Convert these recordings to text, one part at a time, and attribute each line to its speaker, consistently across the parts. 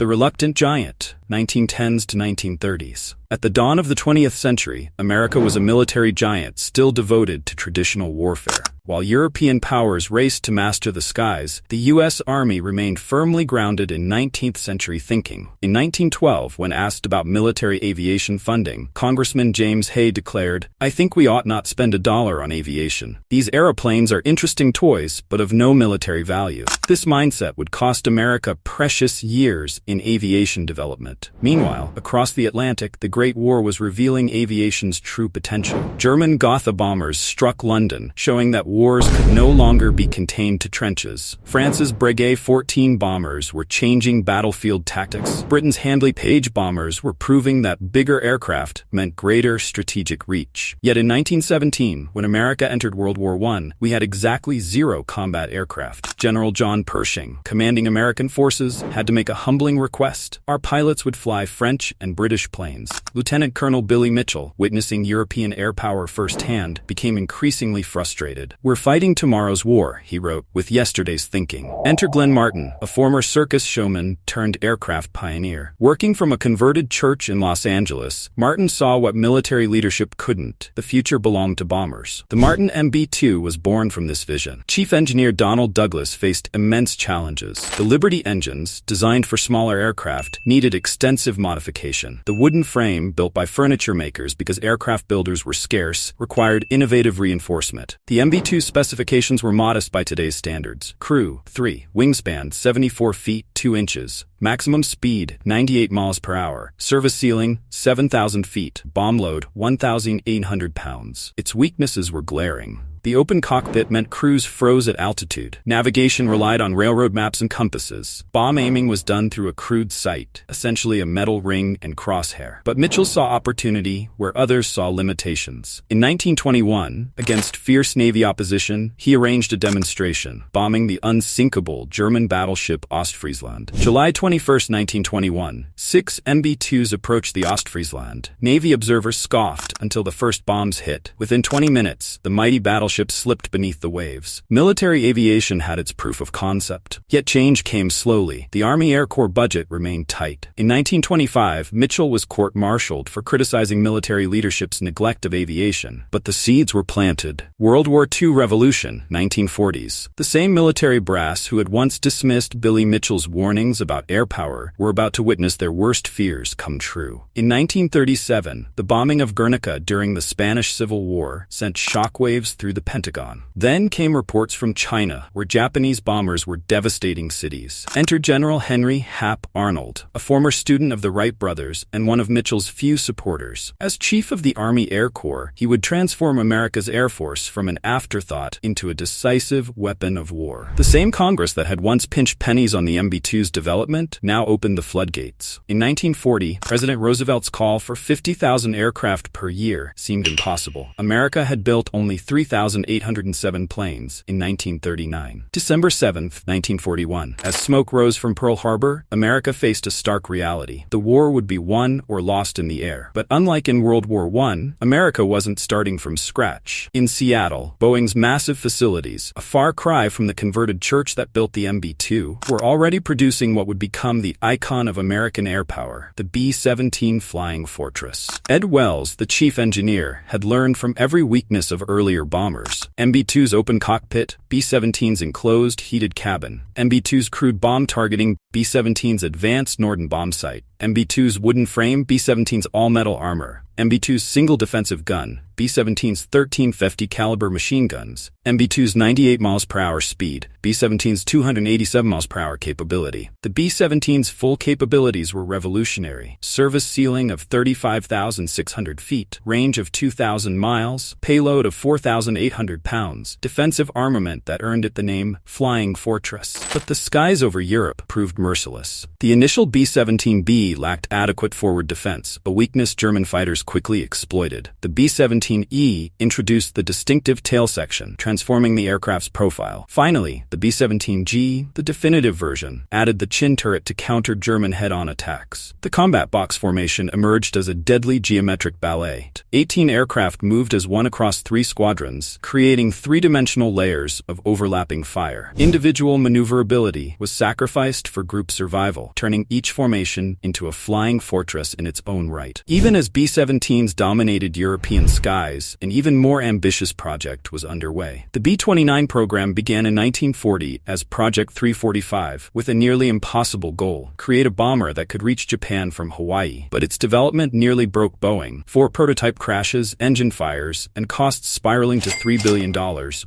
Speaker 1: The Reluctant Giant, 1910s to 1930s. At the dawn of the 20th century, America was a military giant still devoted to traditional warfare. While European powers raced to master the skies, the U.S. Army remained firmly grounded in 19th century thinking. In 1912, when asked about military aviation funding, Congressman James Hay declared, "I think we ought not spend $1 on aviation. These aeroplanes are interesting toys, but of no military value." This mindset would cost America precious years in aviation development. Meanwhile, across the Atlantic, the Great War was revealing aviation's true potential. German Gotha bombers struck London, showing that wars could no longer be contained to trenches. France's Breguet 14 bombers were changing battlefield tactics. Britain's Handley Page bombers were proving that bigger aircraft meant greater strategic reach. Yet in 1917, when America entered World War I, we had exactly 0 combat aircraft. General John Pershing, commanding American forces, had to make a humbling request. Our pilots would fly French and British planes. Lieutenant Colonel Billy Mitchell, witnessing European air power firsthand, became increasingly frustrated. "We're fighting tomorrow's war," he wrote, "with yesterday's thinking." Enter Glenn Martin, a former circus showman turned aircraft pioneer. Working from a converted church in Los Angeles, Martin saw what military leadership couldn't. The future belonged to bombers. The Martin MB-2 was born from this vision. Chief engineer Donald Douglas faced immense challenges. The Liberty engines, designed for smaller aircraft, needed extensive modification. The wooden frame, built by furniture makers because aircraft builders were scarce, required innovative reinforcement. The MB-2 specifications were modest by today's standards. Crew, 3. Wingspan, 74 feet, 2 inches. Maximum speed, 98 miles per hour. Service ceiling, 7,000 feet. Bomb load, 1,800 pounds. Its weaknesses were glaring. The open cockpit meant crews froze at altitude. Navigation relied on railroad maps and compasses. Bomb aiming was done through a crude sight, essentially a metal ring and crosshair. But Mitchell saw opportunity where others saw limitations. In 1921, against fierce Navy opposition, he arranged a demonstration, bombing the unsinkable German battleship Ostfriesland. July 21, 1921, 6 MB-2s approached the Ostfriesland. Navy observers scoffed until the first bombs hit. Within 20 minutes, the mighty battleship slipped beneath the waves. Military aviation had its proof of concept. Yet change came slowly. The Army Air Corps budget remained tight. In 1925, Mitchell was court-martialed for criticizing military leadership's neglect of aviation. But the seeds were planted. World War II Revolution, 1940s. The same military brass who had once dismissed Billy Mitchell's warnings about air power were about to witness their worst fears come true. In 1937, the bombing of Guernica during the Spanish Civil War sent shockwaves through the Pentagon. Then came reports from China, where Japanese bombers were devastating cities. Enter General Henry Hap Arnold, a former student of the Wright brothers and one of Mitchell's few supporters. As chief of the Army Air Corps, he would transform America's Air Force from an afterthought into a decisive weapon of war. The same Congress that had once pinched pennies on the MB-2's development now opened the floodgates. In 1940, President Roosevelt's call for 50,000 aircraft per year seemed impossible. America had built only 3,807 planes in 1939. December 7, 1941. As smoke rose from Pearl Harbor, America faced a stark reality. The war would be won or lost in the air. But unlike in World War I, America wasn't starting from scratch. In Seattle, Boeing's massive facilities, a far cry from the converted church that built the MB-2, were already producing what would become the icon of American air power, the B-17 Flying Fortress. Ed Wells, the chief engineer, had learned from every weakness of earlier bombers. MB-2's open cockpit, B-17's enclosed, heated cabin, MB-2's crude bomb targeting, B-17's advanced Norden bomb sight, MB-2's wooden frame, B-17's all-metal armor, MB-2's single defensive gun, B-17's 1350 caliber machine guns, MB-2's 98 miles per hour speed, B-17's 287 miles per hour capability. The B-17's full capabilities were revolutionary. Service ceiling of 35,600 feet, range of 2,000 miles, payload of 4,800 pounds, defensive armament that earned it the name Flying Fortress. But the skies over Europe proved merciless. The initial B-17B B lacked adequate forward defense, a weakness German fighters quickly exploited. The B-17E introduced the distinctive tail section, transforming the aircraft's profile. Finally, the B-17G, the definitive version, added the chin turret to counter German head-on attacks. The combat box formation emerged as a deadly geometric ballet. 18 aircraft moved as one across 3 squadrons, creating three-dimensional layers of overlapping fire. Individual maneuverability was sacrificed for group survival, turning each formation into a flying fortress in its own right. Even as B-17s dominated European skies, an even more ambitious project was underway. The B-29 program began in 1940 as Project 345, with a nearly impossible goal: create a bomber that could reach Japan from Hawaii. But its development nearly broke Boeing. 4 prototype crashes, engine fires, and costs spiraling to $3 billion,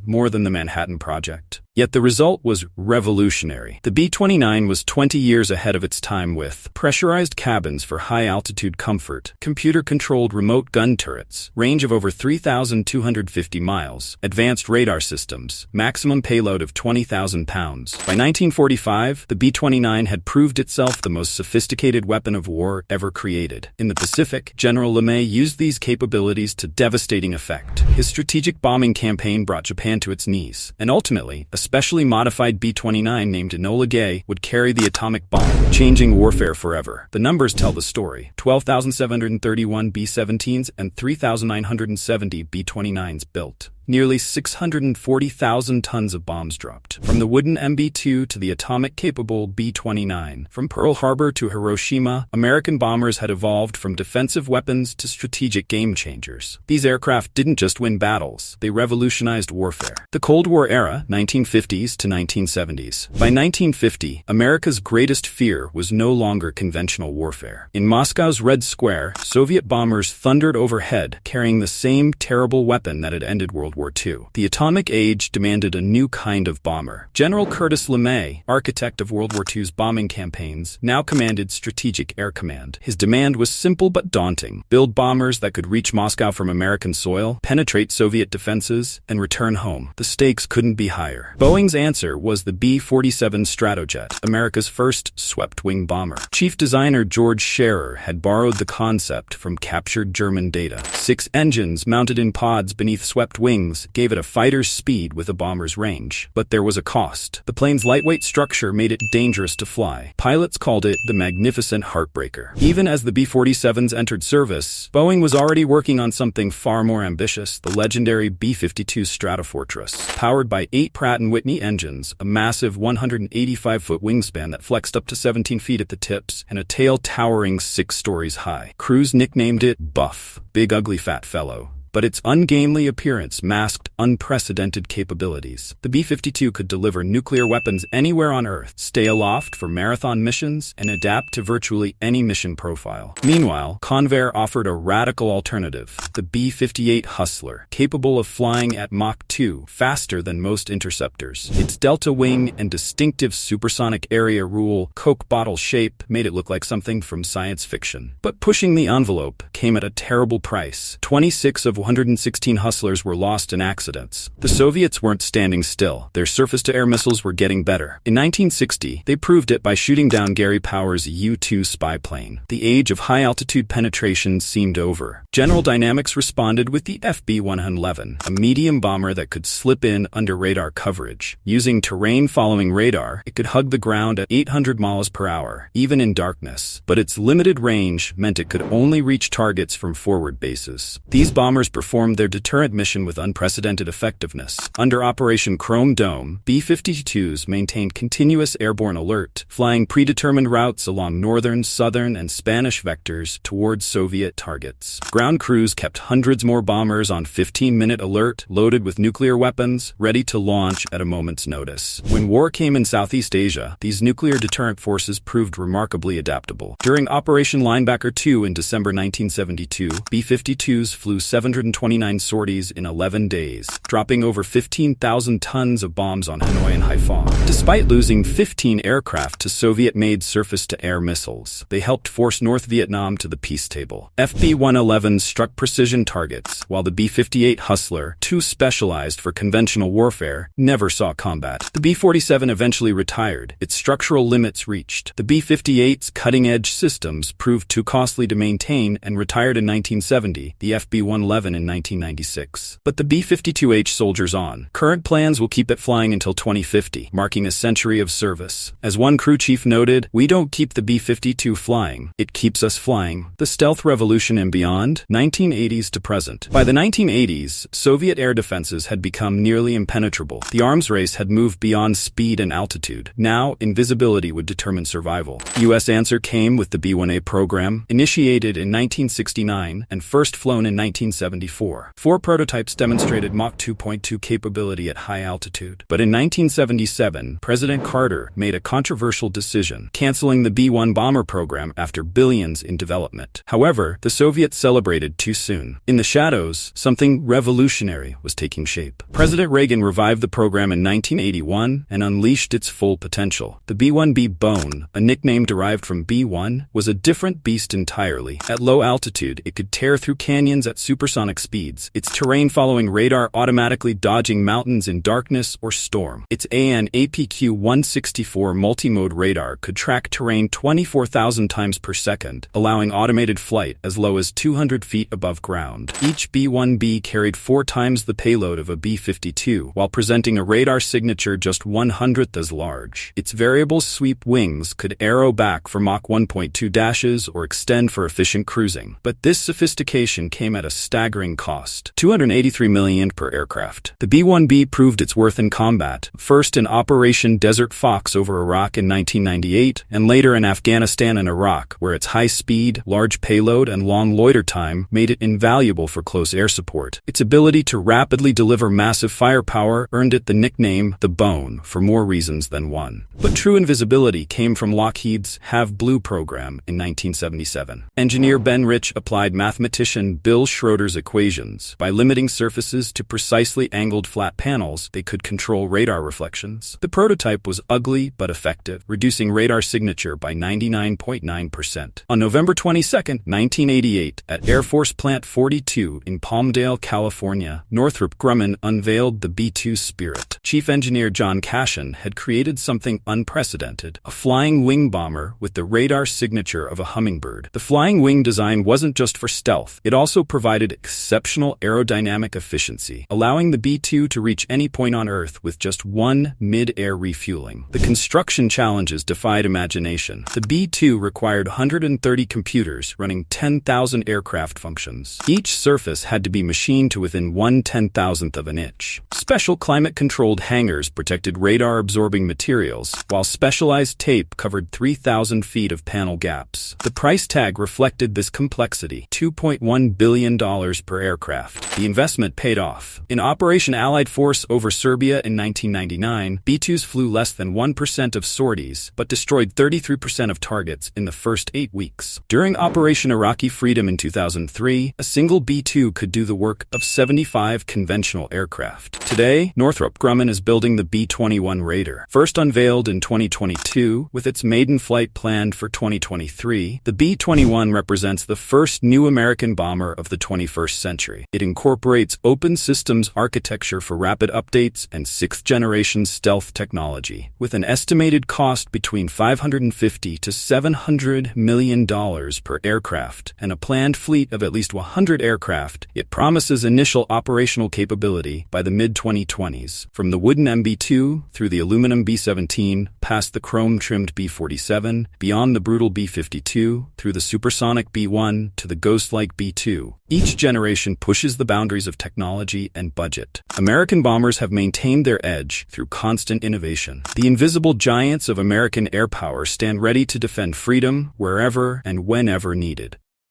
Speaker 1: more than the Manhattan Project. Yet the result was revolutionary. The B-29 was 20 years ahead of its time with pressurized cabins for high-altitude comfort, computer-controlled remote gun turrets, range of over 3,250 miles, advanced radar systems, maximum payload of 20,000 pounds. By 1945, the B-29 had proved itself the most sophisticated weapon of war ever created. In the Pacific, General LeMay used these capabilities to devastating effect. His strategic bombing campaign brought Japan to its knees, and ultimately, a specially modified B-29 named Enola Gay would carry the atomic bomb, changing warfare forever. The numbers tell the story: 12,731 B-17s and 3,970 B-29s built. Nearly 640,000 tons of bombs dropped. From the wooden MB-2 to the atomic-capable B-29. From Pearl Harbor to Hiroshima, American bombers had evolved from defensive weapons to strategic game-changers. These aircraft didn't just win battles, they revolutionized warfare. The Cold War era, 1950s to 1970s. By 1950, America's greatest fear was no longer conventional warfare. In Moscow's Red Square, Soviet bombers thundered overhead, carrying the same terrible weapon that had ended World War II. The atomic age demanded a new kind of bomber. General Curtis LeMay, architect of World War II's bombing campaigns, now commanded Strategic Air Command. His demand was simple but daunting: build bombers that could reach Moscow from American soil, penetrate Soviet defenses, and return home. The stakes couldn't be higher. Boeing's answer was the B-47 Stratojet, America's first swept-wing bomber. Chief designer George Scherer had borrowed the concept from captured German data. 6 engines mounted in pods beneath swept wings gave it a fighter's speed with a bomber's range. But there was a cost. The plane's lightweight structure made it dangerous to fly. Pilots called it the magnificent heartbreaker. Even as the B-47s entered service, Boeing was already working on something far more ambitious: the legendary B-52 Stratofortress. Powered by 8 Pratt & Whitney engines, a massive 185-foot wingspan that flexed up to 17 feet at the tips, and a tail towering 6 stories high. Crews nicknamed it Buff, Big Ugly Fat Fellow. But its ungainly appearance masked unprecedented capabilities. The B-52 could deliver nuclear weapons anywhere on Earth, stay aloft for marathon missions, and adapt to virtually any mission profile. Meanwhile, Convair offered a radical alternative: the B-58 Hustler, capable of flying at Mach 2, faster than most interceptors. Its delta wing and distinctive supersonic area rule Coke bottle shape made it look like something from science fiction. But pushing the envelope came at a terrible price. 26 of 116 Hustlers were lost in accidents. The Soviets weren't standing still. Their surface-to-air missiles were getting better. In 1960, they proved it by shooting down Gary Power's U-2 spy plane. The age of high-altitude penetration seemed over. General Dynamics responded with the FB-111, a medium bomber that could slip in under radar coverage. Using terrain-following radar, it could hug the ground at 800 miles per hour, even in darkness. But its limited range meant it could only reach targets from forward bases. These bombers performed their deterrent mission with unprecedented effectiveness. Under Operation Chrome Dome, B-52s maintained continuous airborne alert, flying predetermined routes along northern, southern, and Spanish vectors towards Soviet targets. Ground crews kept hundreds more bombers on 15-minute alert, loaded with nuclear weapons, ready to launch at a moment's notice. When war came in Southeast Asia, these nuclear deterrent forces proved remarkably adaptable. During Operation Linebacker II in December 1972, B-52s flew 700 129 sorties in 11 days, dropping over 15,000 tons of bombs on Hanoi and Haiphong. Despite losing 15 aircraft to Soviet-made surface-to-air missiles, they helped force North Vietnam to the peace table. FB-111s struck precision targets, while the B-58 Hustler, too specialized for conventional warfare, never saw combat. The B-47 eventually retired, its structural limits reached. The B-58's cutting-edge systems proved too costly to maintain and retired in 1970, the FB-111 in 1996. But the B-52H soldiers on. Current plans will keep it flying until 2050, marking a century of service. As one crew chief noted, "We don't keep the B-52 flying, it keeps us flying." The stealth revolution and beyond, 1980s to present. By the 1980s, Soviet air defenses had become nearly impenetrable. The arms race had moved beyond speed and altitude. Now, invisibility would determine survival. The U.S. answer came with the B-1A program, initiated in 1969 and first flown in 1974. 4 prototypes demonstrated Mach 2.2 capability at high altitude. But in 1977, President Carter made a controversial decision, canceling the B-1 bomber program after billions in development. However, the Soviets celebrated too soon. In the shadows, something revolutionary was taking shape. President Reagan revived the program in 1981 and unleashed its full potential. The B-1B Bone, a nickname derived from B-1, was a different beast entirely. At low altitude, it could tear through canyons at supersonic speeds, its terrain-following radar automatically dodging mountains in darkness or storm. Its AN/APQ-164 multimode radar could track terrain 24,000 times per second, allowing automated flight as low as 200 feet above ground. Each B-1B carried 4 times the payload of a B-52, while presenting a radar signature just 1/100th as large. Its variable sweep wings could arrow back for Mach 1.2 dashes or extend for efficient cruising. But this sophistication came at a staggering cost, $283 million per aircraft. The B-1B proved its worth in combat, first in Operation Desert Fox over Iraq in 1998, and later in Afghanistan and Iraq, where its high speed, large payload, and long loiter time made it invaluable for close air support. Its ability to rapidly deliver massive firepower earned it the nickname the Bone for more reasons than one. But true invisibility came from Lockheed's Have Blue program in 1977. Engineer Ben Rich applied mathematician Bill Schroeder's equations. By limiting surfaces to precisely angled flat panels, they could control radar reflections. The prototype was ugly but effective, reducing radar signature by 99.9%. On November 22, 1988, at Air Force Plant 42 in Palmdale, California, Northrop Grumman unveiled the B-2 Spirit. Chief Engineer John Cashin had created something unprecedented, a flying wing bomber with the radar signature of a hummingbird. The flying wing design wasn't just for stealth, it also provided exceptional aerodynamic efficiency, allowing the B-2 to reach any point on Earth with just one mid-air refueling. The construction challenges defied imagination. The B-2 required 130 computers running 10,000 aircraft functions. Each surface had to be machined to within 1/10,000th of an inch. Special climate-controlled hangars protected radar-absorbing materials, while specialized tape covered 3,000 feet of panel gaps. The price tag reflected this complexity, $2.1 billion per aircraft. The investment paid off. In Operation Allied Force over Serbia in 1999, B-2s flew less than 1% of sorties, but destroyed 33% of targets in the first 8 weeks. During Operation Iraqi Freedom in 2003, a single B-2 could do the work of 75 conventional aircraft. Today, Northrop Grumman is building the B-21 Raider. First unveiled in 2022, with its maiden flight planned for 2023, the B-21 represents the first new American bomber of the 21st century. It incorporates open systems architecture for rapid updates and 6th-generation stealth technology. With an estimated cost between $550 to $700 million per aircraft and a planned fleet of at least 100 aircraft, it promises initial operational capability by the mid-2020s. From the wooden MB-2 through the aluminum B-17, past the chrome-trimmed B-47, beyond the brutal B-52, through the supersonic B-1 to the ghost-like B-2, each generation pushes the boundaries of technology and budget. American bombers have maintained their edge through constant innovation. The invisible giants of American air power stand ready to defend freedom wherever and whenever needed.